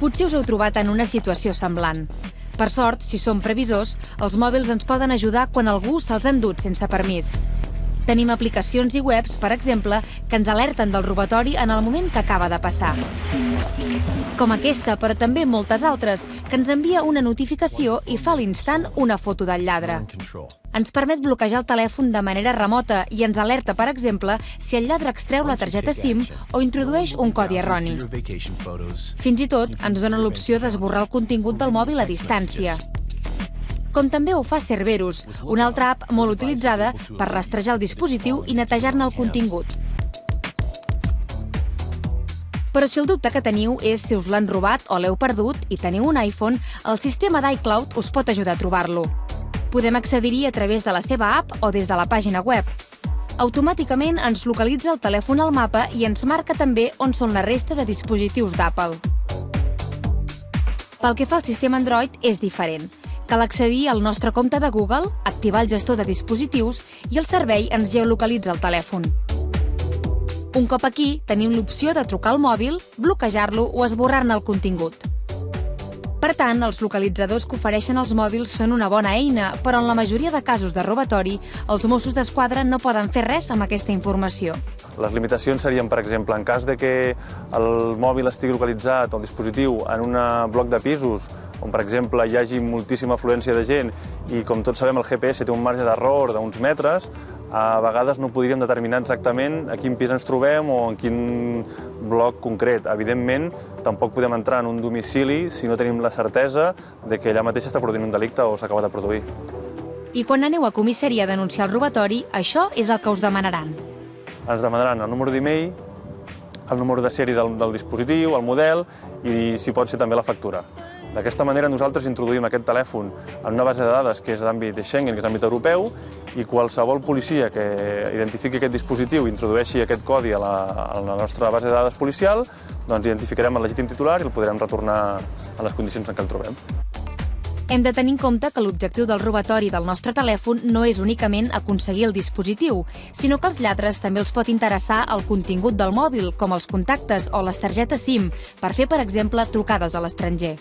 Potser us heu trobat en una situació semblant. Per sort, si som previsors, els mòbils ens poden ajudar quan algú se'ls ha endut sense permís. Tenim aplicacions i webs, per exemple, que ens alerten del robatori en el moment que acaba de passar. Com aquesta, però també moltes altres, que ens envia una notificació i fa a l'instant una foto del lladre. Ens permet bloquejar el telèfon de manera remota i ens alerta, per exemple, si el lladre extreu la targeta SIM o introdueix un codi erroni. Fins i tot ens dona l'opció d'esborrar el contingut del mòbil a distància. Com també ho fa Cerberus, una altra app molt utilitzada per rastrejar el dispositiu i netejar-ne el contingut. Però si el dubte que teniu és si us l'han robat o l'heu perdut i teniu un iPhone, el sistema d'iCloud us pot ajudar a trobar-lo. Podem accedir-hi a través de la seva app o des de la pàgina web. Automàticament ens localitza el telèfon al mapa i ens marca també on són la resta de dispositius d'Apple. Pel que fa al sistema Android, és diferent. Cal accedir al nostre compte de Google, activar el gestor de dispositius i el servei ens geolocalitza el telèfon. Un cop aquí, tenim l'opció de trucar al mòbil, bloquejar-lo o esborrar-ne el contingut. Per tant, els localitzadors que ofereixen els mòbils són una bona eina, però en la majoria de casos de robatori, els Mossos d'Esquadra no poden fer res amb aquesta informació. Les limitacions serien, per exemple, en cas de que el mòbil estigui localitzat, el dispositiu, en un bloc de pisos, on, per exemple, hi hagi moltíssima afluència de gent i, com tots sabem, el GPS té un marge d'error d'uns metres, a vegades no podríem determinar exactament a quin pis ens trobem o en quin bloc concret. Evidentment, tampoc podem entrar en un domicili si no tenim la certesa de que allà mateix està produint un delicte o s'acaba de produir. I quan aneu a comissaria a denunciar el robatori, això és el que us demanaran. Ens demanaran el número d'e-mail, el número de sèrie del dispositiu, el model i, si pot ser, també la factura. D'aquesta manera nosaltres introduïm aquest telèfon en una base de dades que és d'àmbit Schengen, que és d'àmbit europeu, i qualsevol policia que identifiqui aquest dispositiu i introdueixi aquest codi a la nostra base de dades policial, doncs identificarem el legítim titular i el podrem retornar a les condicions en què el trobem. Hem de tenir en compte que l'objectiu del robatori del nostre telèfon no és únicament aconseguir el dispositiu, sinó que als lladres també els pot interessar el contingut del mòbil, com els contactes o les targetes SIM, per fer, per exemple, trucades a l'estranger.